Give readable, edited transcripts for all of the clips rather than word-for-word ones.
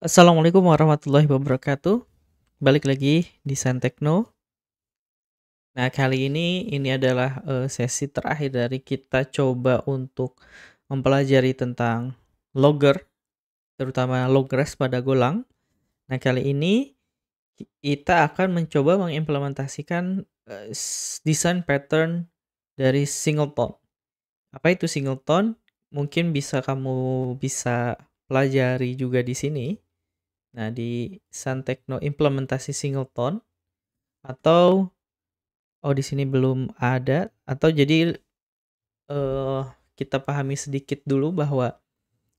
Assalamualaikum warahmatullahi wabarakatuh. Balik lagi di Santekno. Nah, kali ini adalah sesi terakhir dari kita coba untuk mempelajari tentang logger, terutama Logress pada Golang. Nah, kali ini kita akan mencoba mengimplementasikan desain pattern dari singleton. Apa itu singleton? Mungkin kamu bisa pelajari juga di sini. Nah, di Santekno implementasi singleton atau di sini belum ada atau jadi kita pahami sedikit dulu bahwa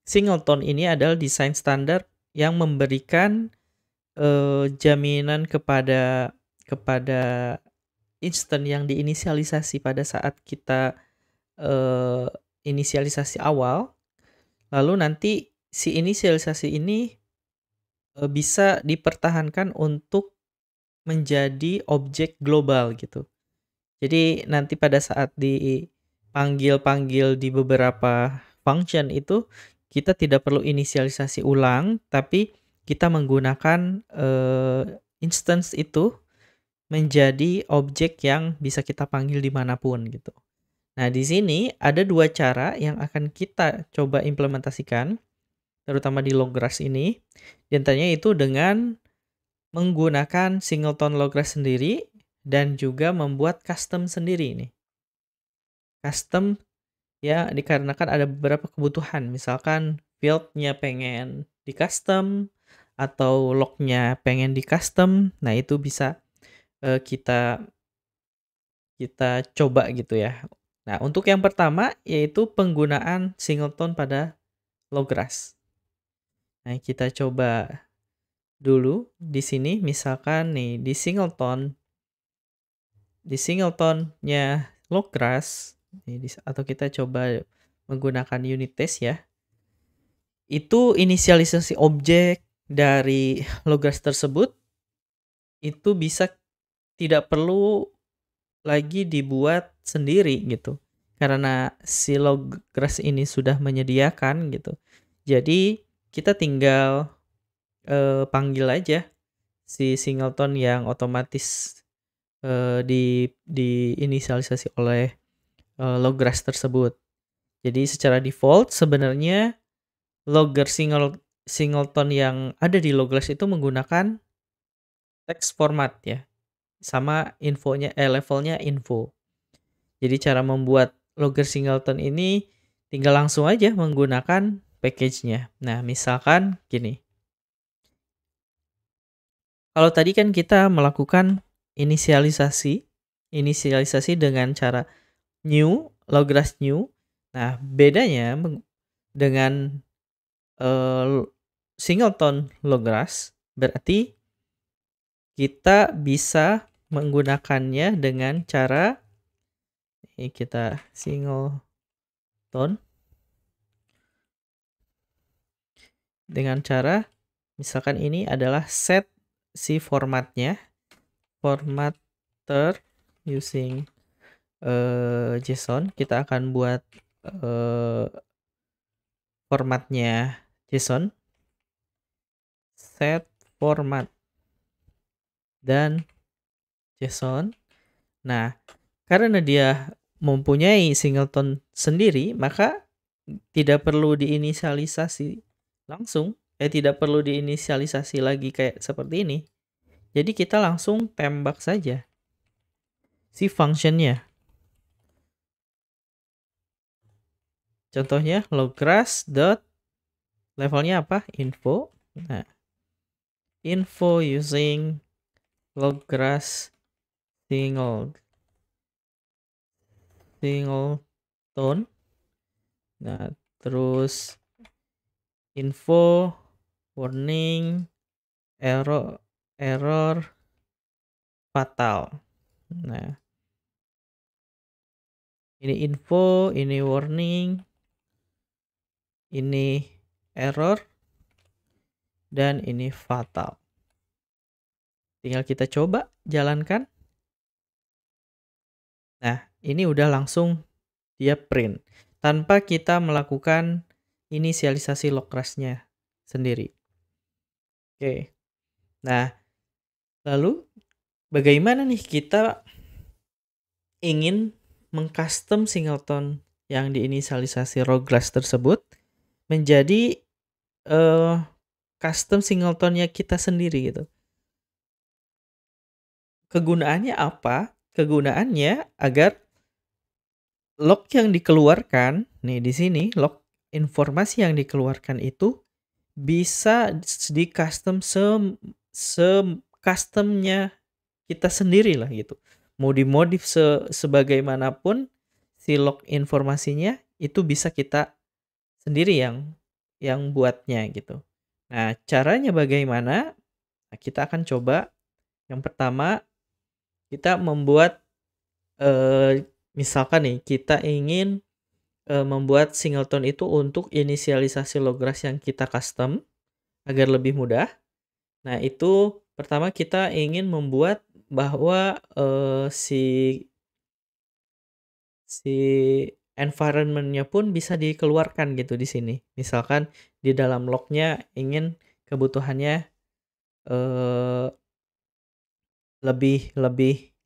singleton ini adalah desain standar yang memberikan jaminan kepada instan yang diinisialisasi pada saat kita inisialisasi awal, lalu nanti si inisialisasi ini bisa dipertahankan untuk menjadi objek global gitu. Jadi nanti pada saat dipanggil-panggil di beberapa function itu kita tidak perlu inisialisasi ulang, tapi kita menggunakan instance itu menjadi objek yang bisa kita panggil dimanapun gitu. Nah, di sini ada dua cara yang akan kita coba implementasikan, terutama di Logress ini. Di antaranya itu dengan menggunakan singleton Logress sendiri dan juga membuat custom sendiri nih. Custom ya dikarenakan ada beberapa kebutuhan, misalkan field-nya pengen di custom atau log-nya pengen di custom. Nah, itu bisa kita coba gitu ya. Nah, untuk yang pertama yaitu penggunaan singleton pada Logress. Nah, kita coba dulu di sini, misalkan nih di singletonnya Logress atau kita coba menggunakan unit test ya. Itu inisialisasi objek dari Logress tersebut itu bisa tidak perlu lagi dibuat sendiri gitu. Karena si Logress ini sudah menyediakan gitu. Jadi kita tinggal panggil aja si singleton yang otomatis diinisialisasi oleh Logress tersebut. Jadi secara default sebenarnya logger singleton yang ada di Logress itu menggunakan text format ya. Sama levelnya info. Jadi cara membuat logger singleton ini tinggal langsung aja menggunakan package-nya. Nah, misalkan gini. Kalau tadi kan kita melakukan inisialisasi dengan cara new, Logress new. Nah, bedanya dengan singleton Logress berarti kita bisa menggunakannya dengan cara ini kita singleton dengan cara misalkan ini adalah set si formatter using JSON. Kita akan buat formatnya JSON, set format dan JSON. Nah, karena dia mempunyai singleton sendiri, maka tidak perlu diinisialisasi langsung. Tidak perlu diinisialisasi lagi kayak seperti ini. Jadi kita langsung tembak saja si functionnya. Contohnya Logress dot levelnya apa? Info. Nah, info using Logress singleton. Nah, terus info warning error fatal. Nah, ini info, ini warning, ini error, dan ini fatal. Tinggal kita coba jalankan. Nah, ini udah langsung dia print tanpa kita melakukan inisialisasi Logress-nya sendiri. Oke. Nah, lalu bagaimana nih kita ingin mengcustom singleton yang diinisialisasi Rogress tersebut menjadi eh, custom singletonnya kita sendiri gitu. Kegunaannya apa? Kegunaannya agar log yang dikeluarkan, nih di sini log informasi yang dikeluarkan itu bisa di custom customnya kita sendiri lah gitu. Mau dimodif sebagaimanapun si log informasinya itu bisa kita sendiri yang buatnya gitu. Nah, caranya bagaimana? Nah, kita akan coba yang pertama kita membuat misalkan nih kita ingin membuat singleton itu untuk inisialisasi Logras yang kita custom agar lebih mudah. Nah, itu pertama kita ingin membuat bahwa si environment-nya pun bisa dikeluarkan gitu di sini. Misalkan di dalam lognya ingin kebutuhannya eh, lebih lebih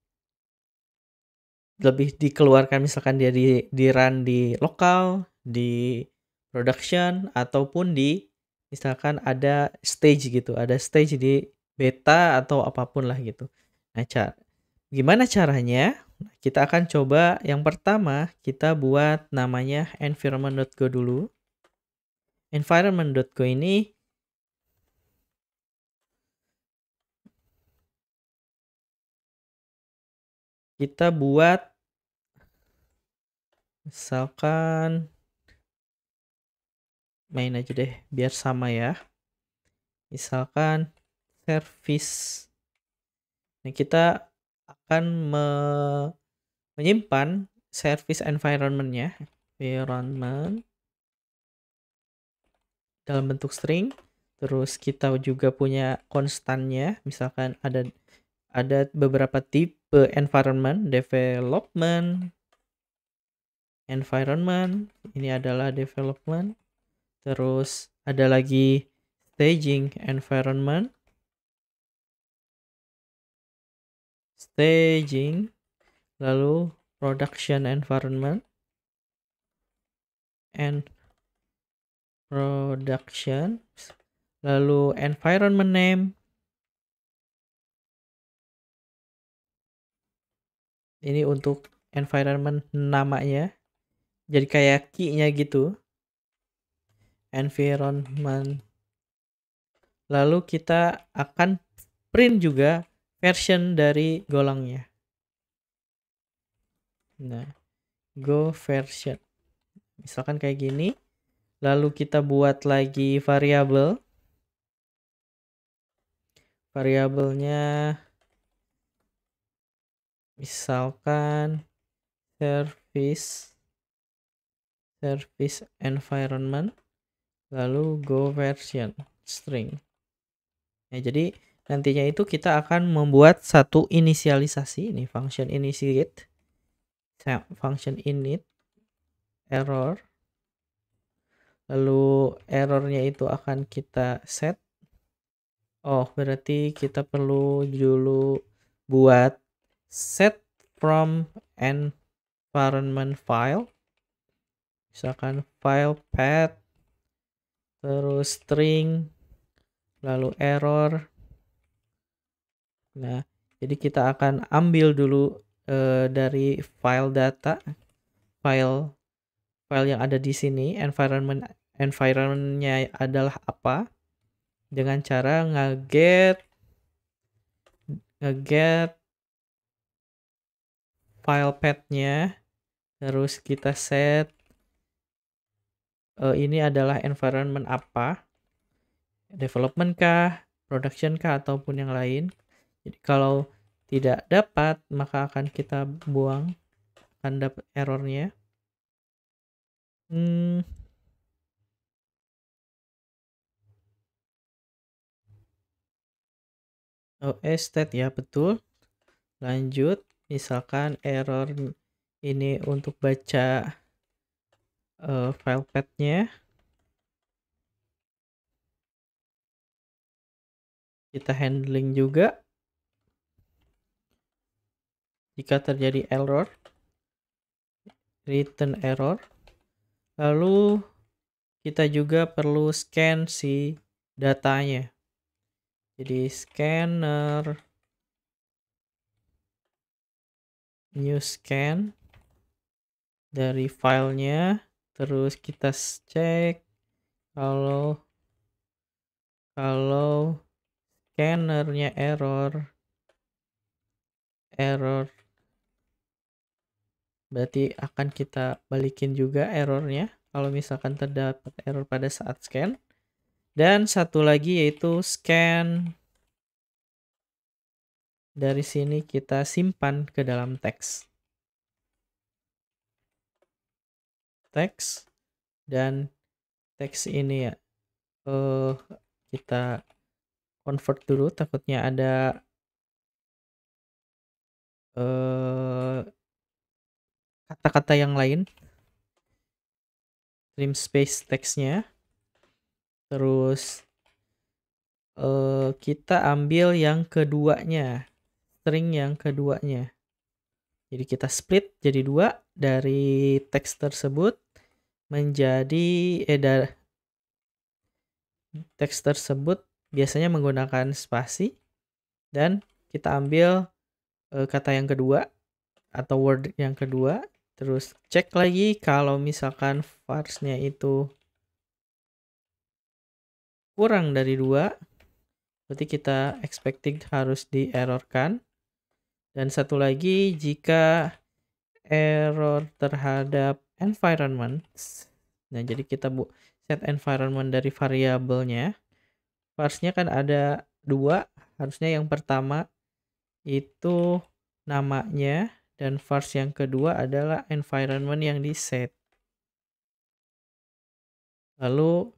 lebih dikeluarkan, misalkan dia di run di lokal, di production, ataupun di misalkan ada stage gitu, ada stage di beta atau apapun lah gitu. Nah, gimana caranya? Kita akan coba yang pertama kita buat namanya environment.go dulu. Environment.go ini kita buat misalkan main aja deh biar sama ya. Misalkan service. Nah, kita akan menyimpan service environment-nya, environment dalam bentuk string. Terus kita juga punya konstannya, misalkan ada beberapa tipe environment, development environment, ini adalah development. Terus ada lagi staging environment, staging, lalu production environment, and production, lalu environment name. Ini untuk environment namanya. Jadi kayak key-nya gitu. Environment. Lalu kita akan print juga version dari golangnya. Nah, go version. Misalkan kayak gini. Lalu kita buat lagi variabel. Variabelnya misalkan service environment, lalu go version string. Nah, jadi nantinya itu kita akan membuat satu inisialisasi, ini function initiate, function init, error, lalu errornya itu akan kita set. Oh, berarti kita perlu dulu buat set from environment file, misalkan file path, terus string, lalu error. Nah, jadi kita akan ambil dulu dari file data, file yang ada di sini, environment-nya adalah apa, dengan cara nge-get file path-nya, terus kita set ini adalah environment apa, development kah, production kah, ataupun yang lain. Jadi kalau tidak dapat, maka akan kita buang, akan dapat errornya. State ya, betul. Lanjut, misalkan error ini untuk baca file path-nya. kita handling juga jika terjadi error, return error. Lalu kita juga perlu scan si datanya. Jadi scanner new scan dari filenya, terus kita cek kalau scannernya error berarti akan kita balikin juga errornya kalau misalkan terdapat error pada saat scan. Dan satu lagi yaitu scan, dari sini kita simpan ke dalam teks dan teks ini ya kita convert dulu, takutnya ada kata-kata yang lain, trim space teksnya. Terus kita ambil yang keduanya, string yang keduanya. Jadi kita split jadi 2 dari teks tersebut menjadi teks tersebut biasanya menggunakan spasi, dan kita ambil kata yang kedua atau word yang kedua, terus cek lagi kalau misalkan varsnya itu kurang dari 2, berarti kita expecting harus di-errorkan. Dan satu lagi, jika error terhadap environment, nah jadi kita set environment dari variabelnya. Varsnya kan ada 2, harusnya yang pertama itu namanya, dan vars yang kedua adalah environment yang di set. Lalu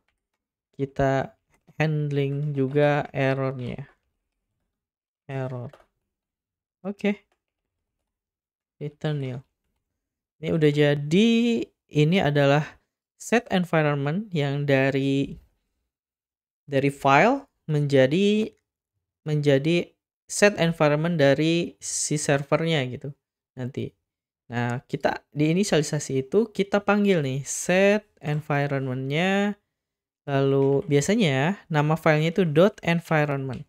kita handling juga errornya. Oke. Return nil. Ini udah jadi. Ini adalah set environment yang dari file menjadi set environment dari si servernya gitu nanti. Nah, kita di inisialisasi itu kita panggil nih set environment-nya, lalu biasanya nama filenya itu .environment.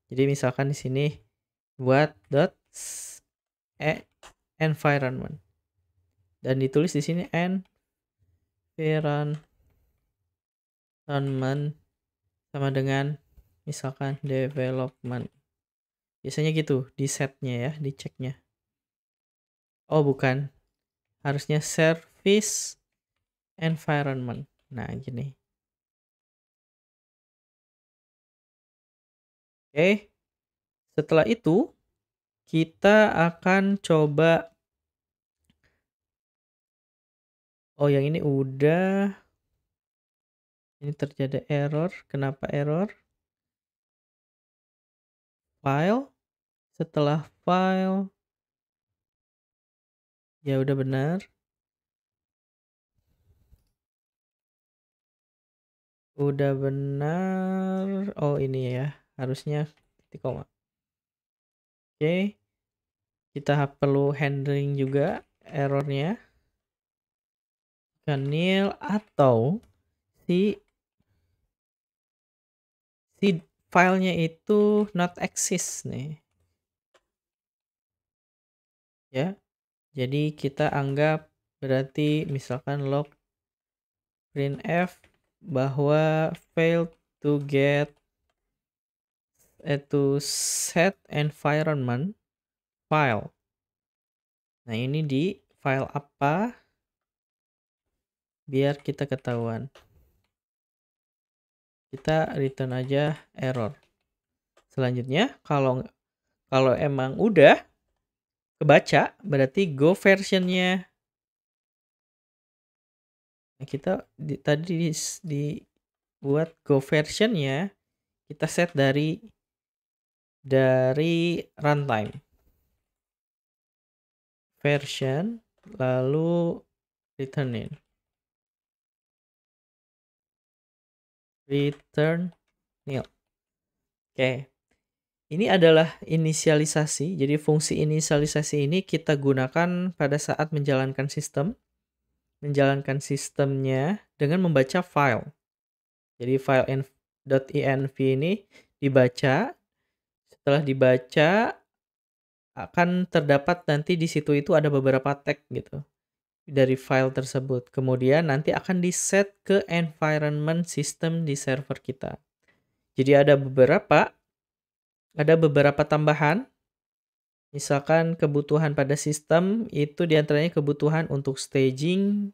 Jadi misalkan di sini buat .environment dan ditulis di sini environment sama dengan misalkan development. Biasanya gitu di setnya ya, di ceknya. Oh bukan, harusnya service environment. Nah gini. Oke, setelah itu kita akan coba. Oh yang ini udah. Ini terjadi error. Kenapa error? File. Setelah file. Ya udah benar. Udah benar. Oh ini ya. Harusnya titik koma. Oke. Kita perlu handling juga errornya. Nil atau si filenya itu not exist nih. Ya. Jadi kita anggap berarti misalkan log printf bahwa failed to set environment file. Nah, ini di file apa? Biar kita ketahuan. Kita return aja error. Selanjutnya, kalau emang udah kebaca, berarti go versionnya. Nah, kita tadi dibuat go versionnya, kita set dari runtime version, lalu return nil. Oke, ini adalah inisialisasi. Jadi fungsi inisialisasi ini kita gunakan pada saat menjalankan sistem. Menjalankan sistemnya dengan membaca file. Jadi file .env ini dibaca. Setelah dibaca akan terdapat nanti di situ itu ada beberapa tag gitu dari file tersebut. Kemudian nanti akan di-set ke environment system di server kita. Jadi ada beberapa tambahan. Misalkan kebutuhan pada sistem itu diantaranya kebutuhan untuk staging,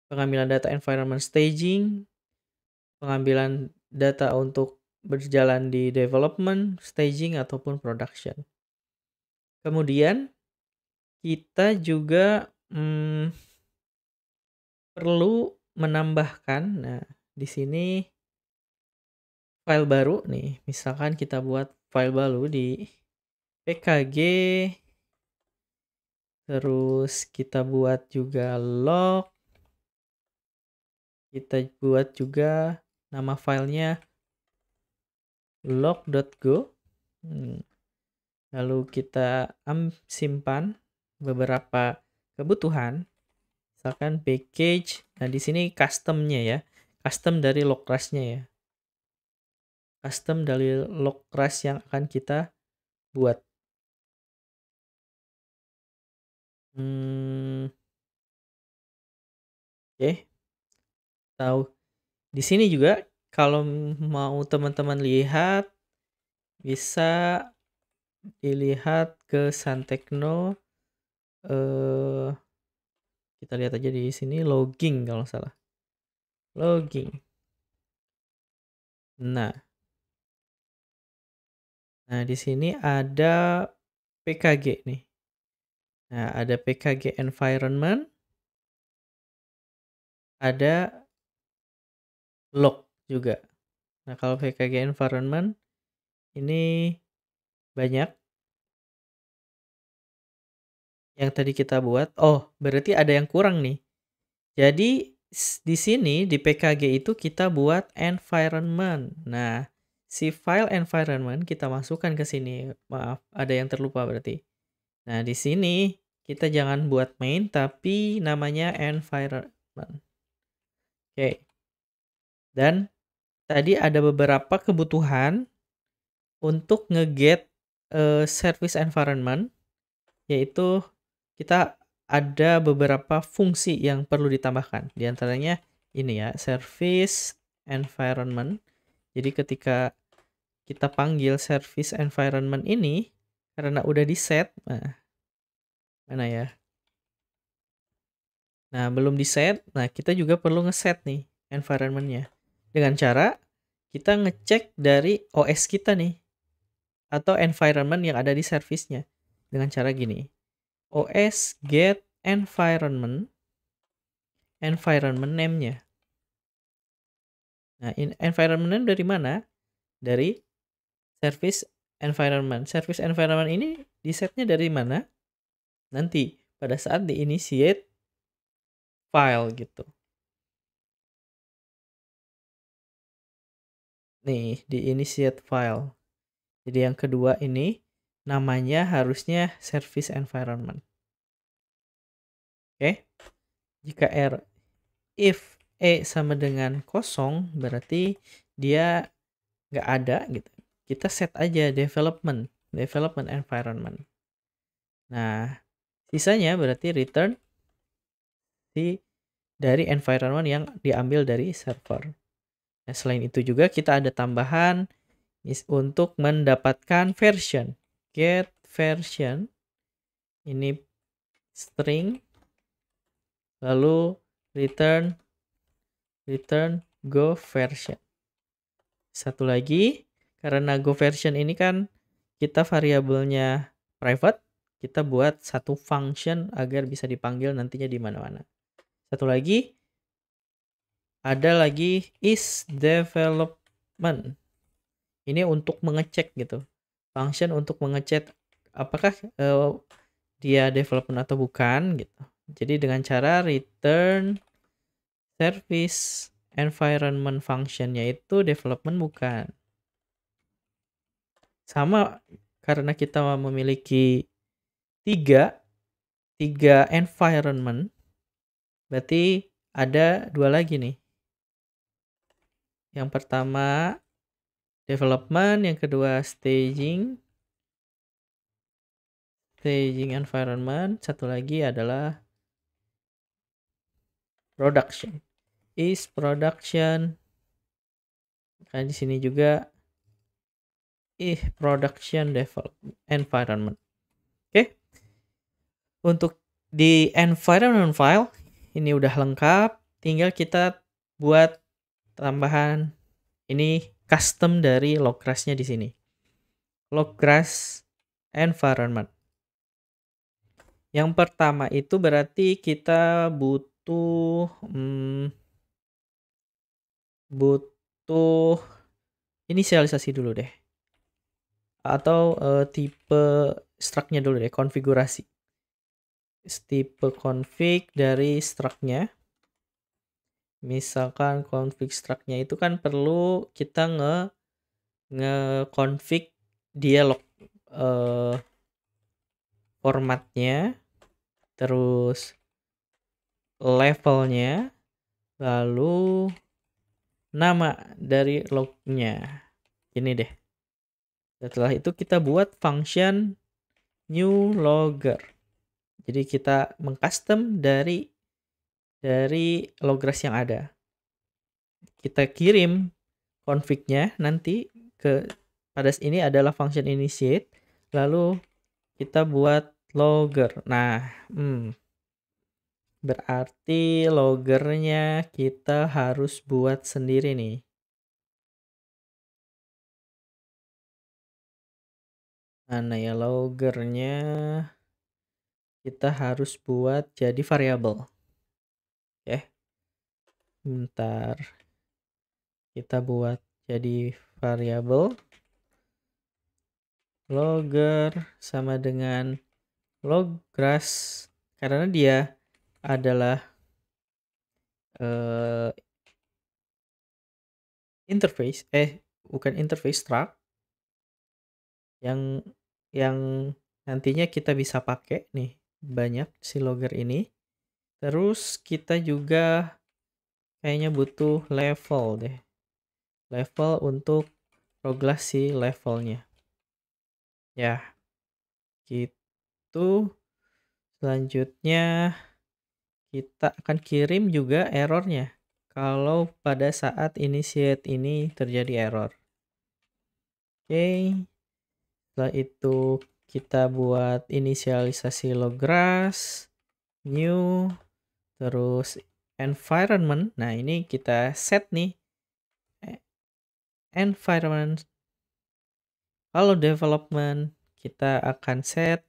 pengambilan data environment staging, pengambilan data untuk berjalan di development, staging, ataupun production. Kemudian kita juga perlu menambahkan, nah di sini file baru nih, misalkan kita buat file baru di pkg, terus kita buat juga log, kita buat juga nama filenya log.go. Lalu kita simpan beberapa kebutuhan, misalkan package. Nah di sini customnya ya, custom dari logcrash-nya ya, custom dari logcrash yang akan kita buat. Oke, tahu. Di sini juga kalau mau teman-teman lihat bisa dilihat ke Santekno. Kita lihat aja di sini logging kalau salah. Logging. Nah, di sini ada PKG nih. Nah, ada PKG environment, ada log juga. Nah, kalau PKG environment ini banyak yang tadi kita buat. Oh, berarti ada yang kurang nih. Jadi di sini di PKG itu kita buat environment. Nah, si file environment kita masukkan ke sini. Maaf, ada yang terlupa berarti. Nah, di sini kita jangan buat main tapi namanya environment. Oke. Dan tadi ada beberapa kebutuhan untuk nge-get service environment, yaitu kita ada beberapa fungsi yang perlu ditambahkan. Di antaranya ini ya, service environment. Jadi ketika kita panggil service environment ini, karena udah di set, mana ya? Nah, belum di set, nah kita juga perlu nge-set nih environment-nya. Dengan cara kita ngecek dari OS kita nih, atau environment yang ada di service-nya. Dengan cara gini, OS get environment name-nya. Nah, environment name dari mana? Dari service environment. Service environment ini di setnya dari mana? Nanti pada saat di initiate file gitu. Nih, di initiate file. Jadi yang kedua ini namanya harusnya service environment. Oke. Jika if E sama dengan kosong, berarti dia nggak ada gitu. Kita set aja development environment. Nah, sisanya berarti return dari environment yang diambil dari server. Nah, selain itu juga kita ada tambahan untuk mendapatkan version. Get version. Ini string. Lalu return go version. Satu lagi, karena go version ini kan kita variabelnya private, kita buat satu function agar bisa dipanggil nantinya di mana-mana. Satu lagi, ada lagi is development. Ini untuk mengecek gitu. Function untuk mengecek apakah dia development atau bukan gitu. Jadi dengan cara return service environment function, yaitu development bukan. Sama, karena kita memiliki tiga environment, berarti ada dua lagi nih. Yang pertama development, yang kedua staging environment, satu lagi adalah production. Is production, kan di sini juga production development environment. Oke. Untuk di environment file ini udah lengkap, tinggal kita buat tambahan ini custom dari Logras-nya di sini. Logras environment. Yang pertama itu berarti kita butuh inisialisasi dulu deh. Atau tipe struct-nya dulu deh, konfigurasi. Tipe config dari struct-nya. Misalkan config struct-nya itu kan perlu kita nge-config dialog formatnya, terus levelnya, lalu nama dari lognya. Ini deh. Setelah itu kita buat function new logger. Jadi kita mengcustom dari Logras yang ada. Kita kirim config-nya nanti pada ini adalah function initiate, lalu kita buat logger. Nah, berarti loggernya kita harus buat sendiri nih. Mana ya loggernya? Kita harus buat jadi variabel. Ya. Bentar. Kita buat jadi variabel. Logger sama dengan Logras, karena dia adalah interface, bukan interface, struct yang nantinya kita bisa pakai nih, banyak si logger ini. Terus kita juga kayaknya butuh level deh, level untuk Logras si levelnya ya. Gitu. Selanjutnya kita akan kirim juga errornya kalau pada saat initiate ini terjadi error. Oke. Setelah itu kita buat inisialisasi Logras, new, terus environment. Nah, ini kita set nih environment. Kalau development kita akan set,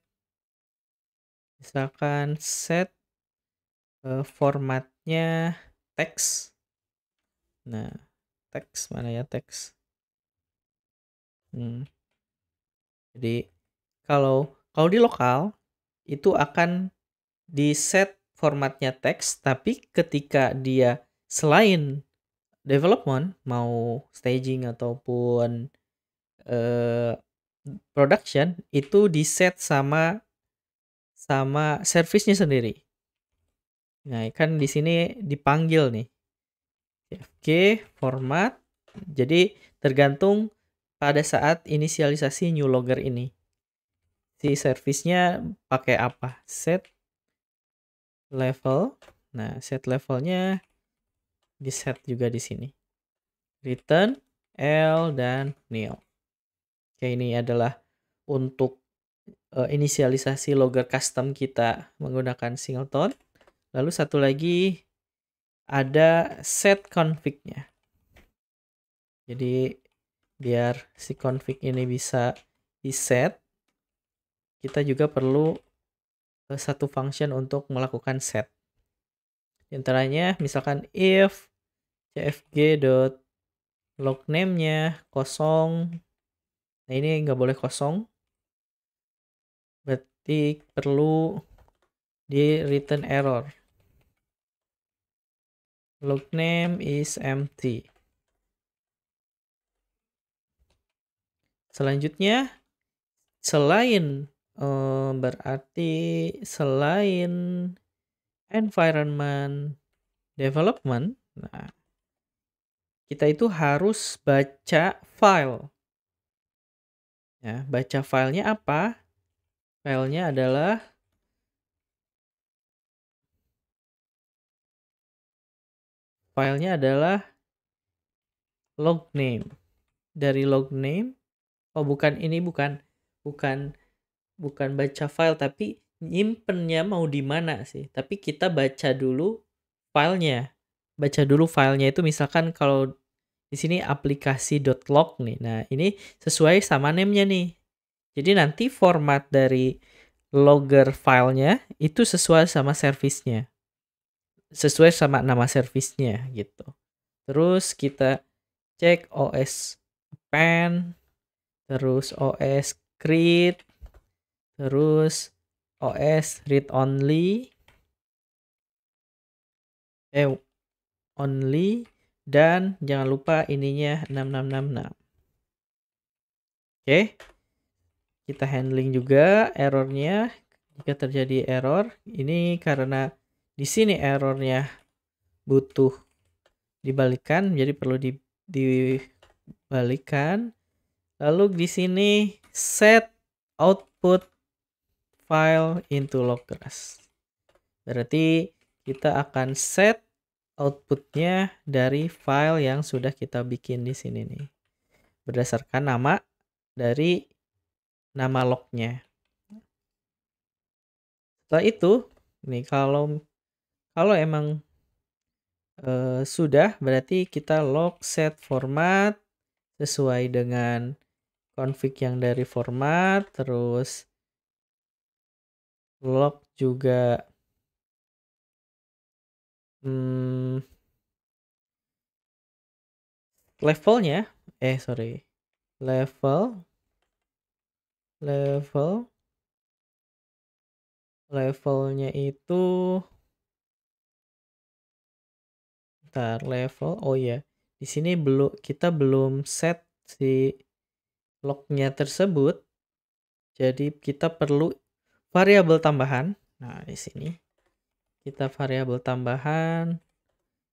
misalkan set formatnya teks. Nah, teks mana ya, teks. Jadi kalau di lokal itu akan di set formatnya teks, tapi ketika dia selain development, mau staging ataupun production, itu di set sama service-nya sendiri. Nah, kan di sini dipanggil nih cfg format. Jadi tergantung pada saat inisialisasi new logger ini, si service-nya pakai apa, set level. Nah, set levelnya di set juga di sini, return L dan nil. Oke, ini adalah untuk inisialisasi logger custom kita menggunakan singleton. Lalu satu lagi ada set config-nya. Jadi biar si config ini bisa di set, kita juga perlu satu function untuk melakukan set. Di antaranya misalkan if cfg.logname-nya kosong. Nah, ini nggak boleh kosong, berarti perlu di return error. Logname is empty. Selanjutnya, selain berarti selain environment development, nah, kita itu harus baca file. Ya, baca filenya apa? Filenya adalah log name. Dari log name, bukan bukan baca file, tapi nyimpennya mau di mana sih? Tapi kita baca dulu filenya. Baca dulu filenya itu misalkan kalau di sini aplikasi.log nih. Nah, ini sesuai sama name-nya nih. Jadi nanti format dari logger filenya itu sesuai sama service-nya. Sesuai sama nama service-nya gitu. Terus kita cek OS append, terus OS create, terus OS read only, only, dan jangan lupa ininya 6666. Oke, kita handling juga errornya. Jika terjadi error, ini karena di sini errornya butuh dibalikan, jadi perlu dibalikan. Lalu di sini set output file into loggrass. Berarti kita akan set outputnya dari file yang sudah kita bikin di sini nih. Berdasarkan nama dari nama lognya. Setelah itu, nih kalau emang sudah, berarti kita log set format sesuai dengan config yang dari format, terus log juga levelnya, levelnya itu level, di sini kita belum set si lognya tersebut, jadi kita perlu variabel tambahan. Nah, di sini kita variabel tambahan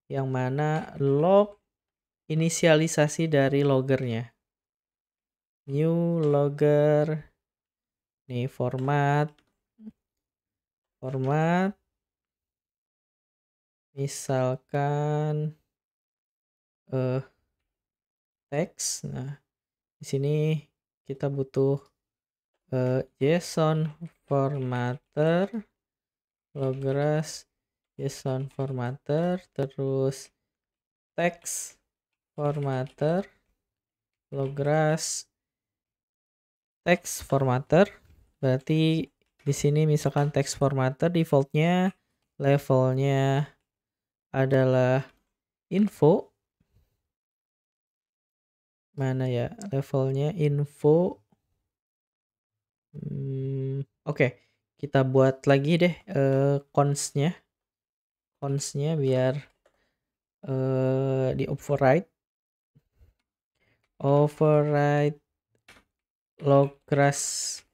yang mana log inisialisasi dari loggernya. New logger, nih format misalkan teks. Nah, di sini kita butuh JSON formatter, loggrass JSON formatter, terus text formatter, loggrass text formatter. Berarti di sini misalkan text formatter defaultnya levelnya adalah info. Mana ya levelnya info? Oke, kita buat lagi deh const-nya biar di override loggrass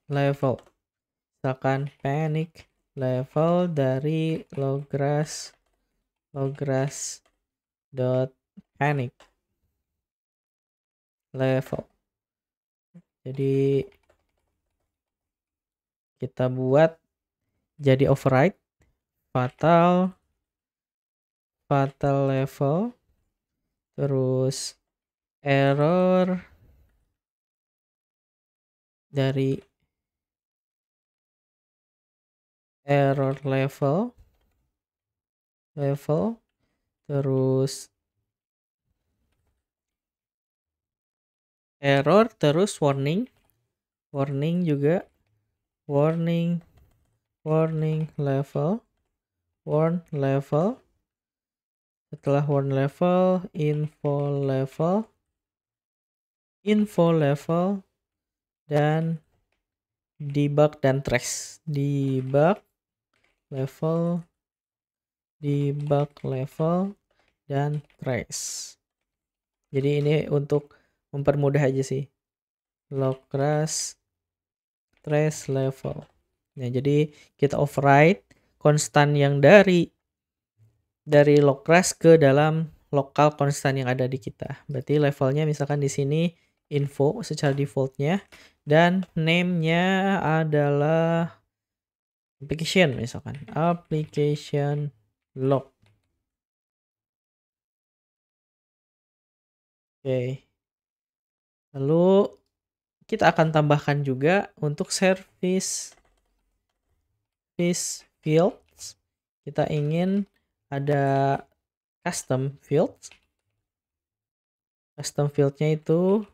level. Misalkan panic level dari loggrass dot panic level. Jadi kita buat jadi override fatal level, terus error dari error level, terus error, terus warning juga, warn level. Setelah warn level, info level, dan debug dan trace. Debug level, dan trace. Jadi ini untuk mempermudah aja sih. logras trace level. Nah, jadi kita override konstan yang dari logras ke dalam lokal konstan yang ada di kita. Berarti levelnya misalkan di sini info secara defaultnya, dan name-nya adalah application, misalkan application log. Oke. Lalu kita akan tambahkan juga untuk service fields. Kita ingin ada custom fields. Custom fieldnya itu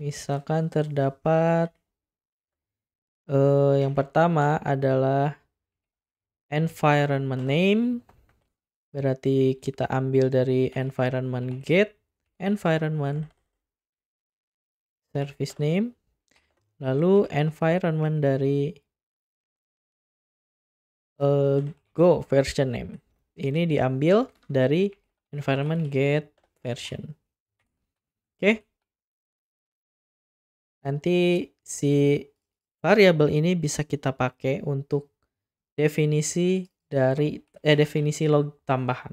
misalkan terdapat yang pertama adalah environment name. Berarti kita ambil dari environment get environment service name, lalu environment dari go version name. Ini diambil dari environment get version. Oke. Nanti si variabel ini bisa kita pakai untuk definisi log tambahan.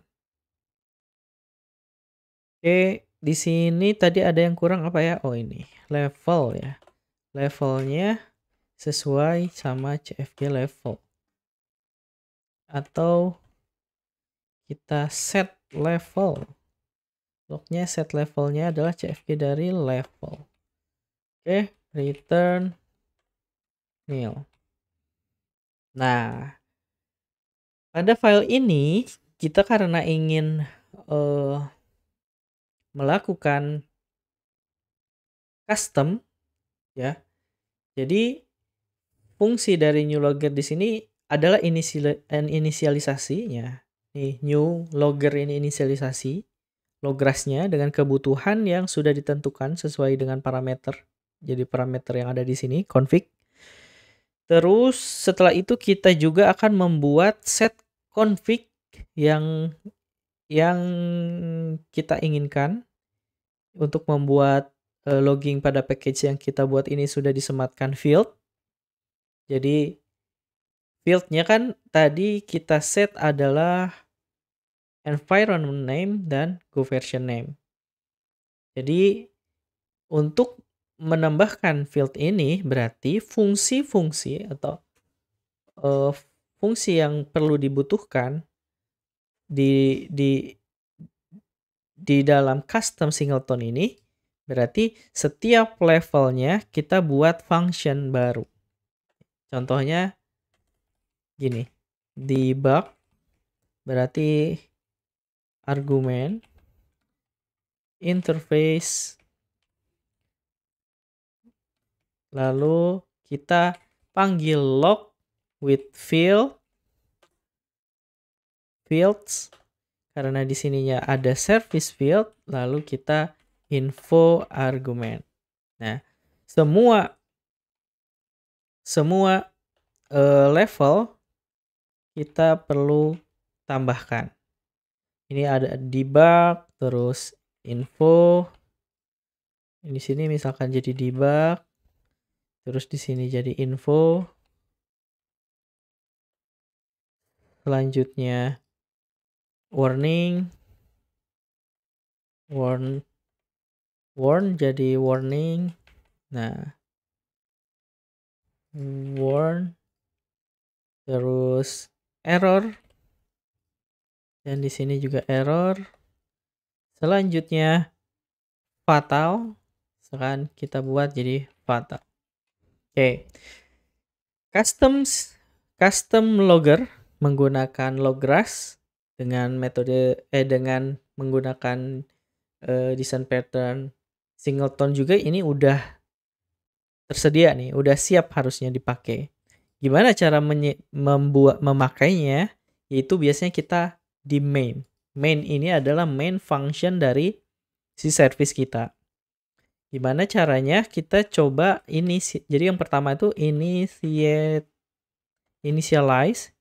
Oke, di sini tadi ada yang kurang apa ya? Oh, ini level ya. Levelnya sesuai sama CFG level. Atau kita set level. Lognya set levelnya adalah CFG dari level. Oke, return nil. Nah, pada file ini kita karena ingin melakukan custom ya. Jadi fungsi dari new logger di sini adalah inisialisasinya. Nih, new logger ini inisialisasi lograsnya dengan kebutuhan yang sudah ditentukan sesuai dengan parameter. Jadi parameter yang ada di sini config. Terus setelah itu kita juga akan membuat set config yang kita inginkan untuk membuat logging pada package yang kita buat ini sudah disematkan field. Jadi fieldnya kan tadi kita set adalah environment name dan go version name. Jadi untuk menambahkan field ini berarti fungsi-fungsi atau fungsi yang perlu dibutuhkan di dalam custom singleton ini berarti setiap levelnya kita buat function baru. Contohnya gini, debug berarti argumen interface, lalu kita panggil log with fields karena di sininya ada service field, lalu kita info argumen. Nah, semua level kita perlu tambahkan. Ini ada debug, terus info. Di sini misalkan jadi debug, terus di sini jadi info. Selanjutnya warning, warn jadi warning. Nah, warn, terus error, dan di sini juga error. Selanjutnya fatal, sekarang kita buat jadi fatal. Oke. Custom logger menggunakan logras dengan metode dengan menggunakan design pattern singleton juga ini udah tersedia nih, udah siap harusnya dipakai. Gimana cara memakainya? Yaitu biasanya kita di main. Main ini adalah main function dari si service kita. Gimana caranya? Kita coba ini. Jadi yang pertama itu initialize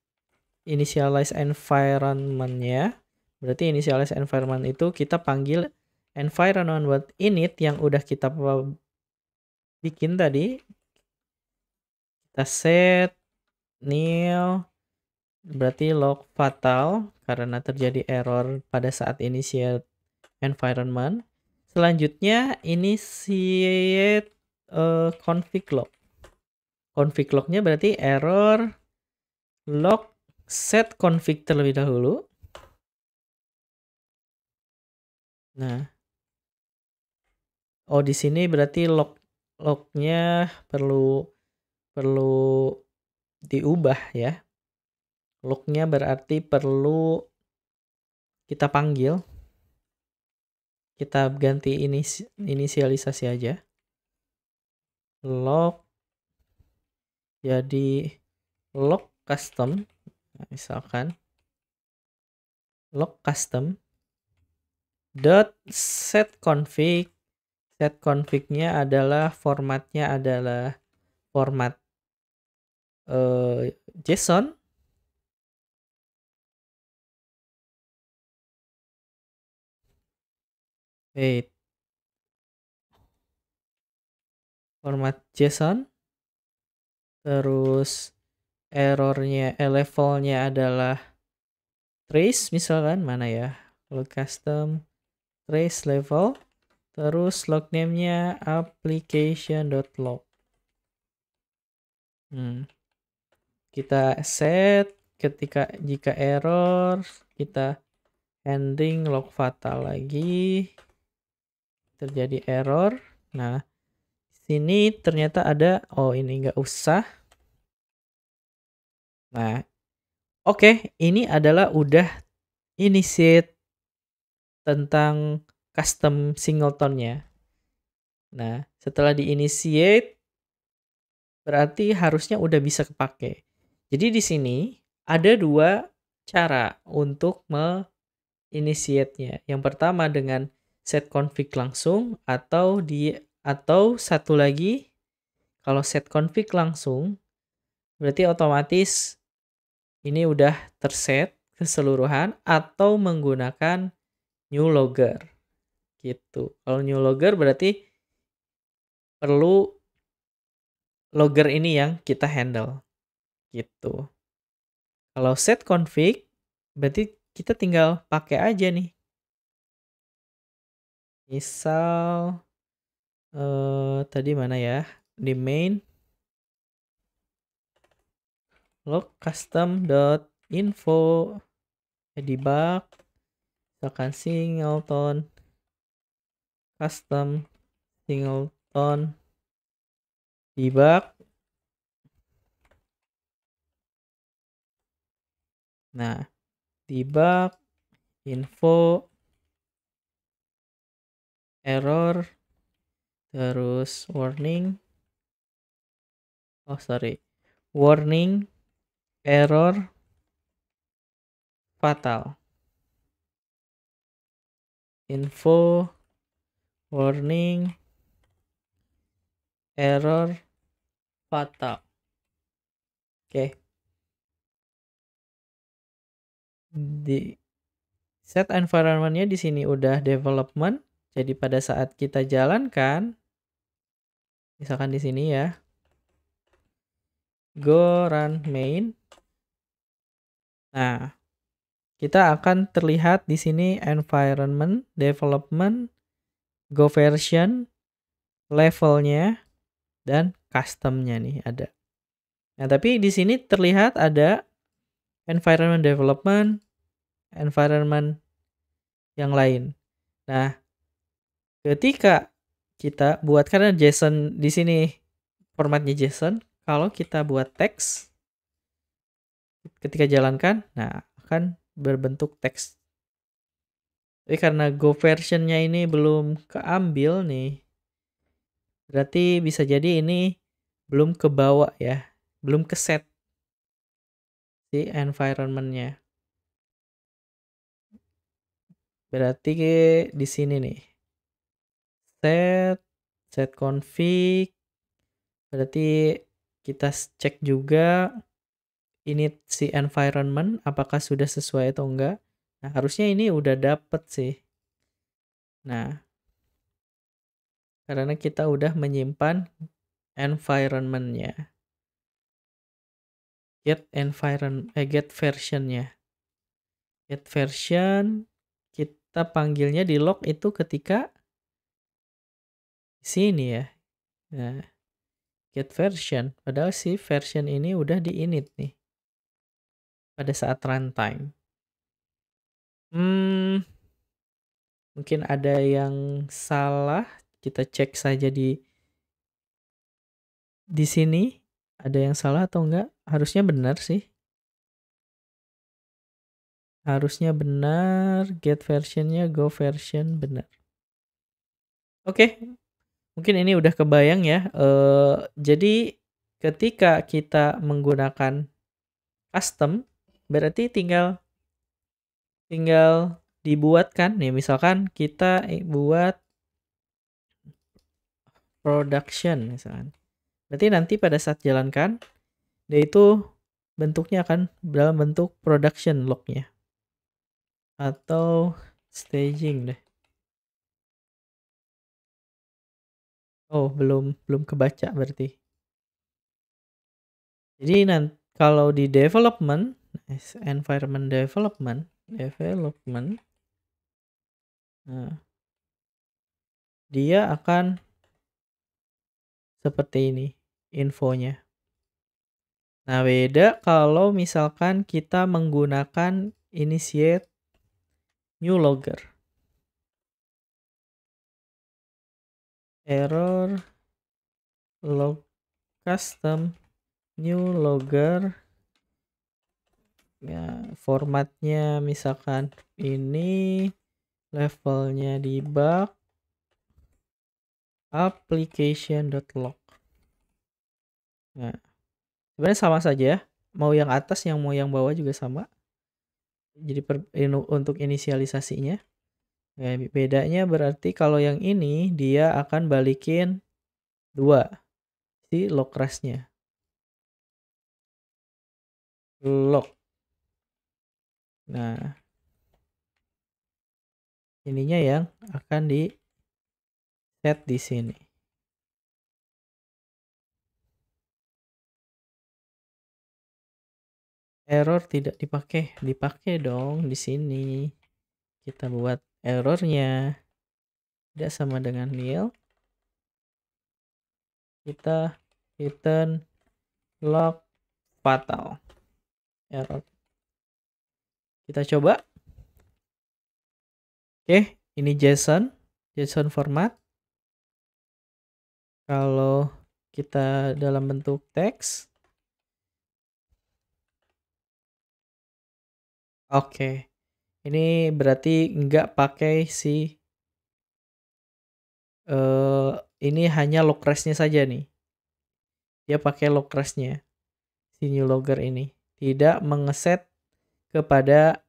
environment-nya. Berarti initialize environment itu kita panggil environment init yang udah kita bikin tadi, kita set nil, berarti log fatal karena terjadi error pada saat initiate environment. Selanjutnya initiate config log. Config lognya berarti error log set config terlebih dahulu. Nah, oh di sini berarti lognya perlu diubah ya. Lognya berarti perlu kita panggil. Kita ganti inisialisasi aja. Log jadi log custom. Nah, misalkan log custom dot set config. Set config-nya adalah formatnya adalah format JSON. Format JSON. Terus errornya, levelnya adalah trace misalkan, mana ya? Log custom trace level. Terus log name-nya application.log. Kita set jika error, kita ending log fatal lagi. Terjadi error. Nah, sini ternyata ada, oh ini nggak usah. Nah, oke, ini adalah udah initiate tentang custom singleton-nya. Nah, setelah di-initiate berarti harusnya udah bisa kepake. Jadi di sini ada dua cara untuk me-initiate-nya. Yang pertama dengan set config langsung atau satu lagi kalau set config langsung berarti otomatis ini udah terset keseluruhan atau menggunakan new logger gitu. Kalau new logger berarti perlu logger ini yang kita handle gitu. Kalau set config berarti kita tinggal pakai aja nih. Misal tadi mana ya? Di main log custom.info debug misalkan singleton custom singleton debug. Nah, debug info error terus warning error fatal. Info warning error fatal. Oke. Di set environment-nya di sini udah development. Jadi pada saat kita jalankan, misalkan di sini ya, go run main. Nah, kita akan terlihat di sini environment, development, go version, levelnya, dan custom-nya nih ada. Nah, tapi di sini terlihat ada environment development, environment yang lain. Nah, ketika kita buat, karena JSON di sini formatnya JSON, kalau kita buat teks ketika jalankan, nah akan berbentuk teks. Tapi karena go versionnya ini belum keambil nih, berarti bisa jadi ini belum kebawa ya, belum keset si environment-nya. Berarti di sini nih set config, berarti kita cek juga ini si environment apakah sudah sesuai atau enggak. Nah, harusnya ini udah dapet sih. Nah, karena kita udah menyimpan environment-nya. Get version-nya. Get version kita panggilnya di log itu ketika sini ya. Nah, get version. Padahal si version ini udah di init nih. Pada saat runtime. Mungkin ada yang salah. Kita cek saja di sini. Ada yang salah atau enggak? Harusnya benar sih. Harusnya benar. Get versionnya go version benar. Oke. Mungkin ini udah kebayang ya. Jadi ketika kita menggunakan custom, berarti tinggal dibuatkan nih, misalkan kita buat production misalkan. Berarti nanti pada saat jalankan, dia itu bentuknya akan dalam bentuk production lognya. Atau staging deh. Oh, belum kebaca berarti. Jadi nanti kalau di development, environment development, nah, dia akan seperti ini infonya. Nah, beda kalau misalkan kita menggunakan initiate new logger. Error log custom new logger. Ya, formatnya misalkan ini, levelnya debug application.log. Nah, sebenarnya sama saja, mau yang atas mau yang bawah juga sama. Jadi untuk inisialisasinya. Nah, bedanya berarti kalau yang ini dia akan balikin 2 si log rest-nya. Log. Nah, ininya yang akan di set di sini. Error tidak dipakai dong di sini. Kita buat errornya tidak sama dengan nil. Kita return log fatal error. Kita coba. Oke, ini JSON format. Kalau kita dalam bentuk teks, oke. Ini berarti nggak pakai si ini hanya log rest-nya saja nih. Dia pakai log rest-nya si new logger ini. Tidak mengeset kepada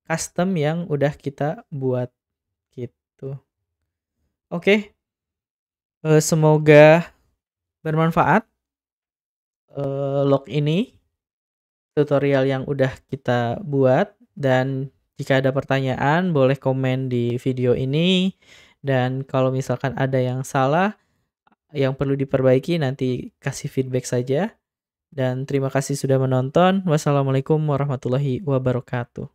custom yang udah kita buat gitu. Oke. Semoga bermanfaat log ini, tutorial yang udah kita buat, dan jika ada pertanyaan boleh komen di video ini, dan kalau misalkan ada yang salah yang perlu diperbaiki nanti kasih feedback saja. Dan terima kasih sudah menonton. Wassalamualaikum warahmatullahi wabarakatuh.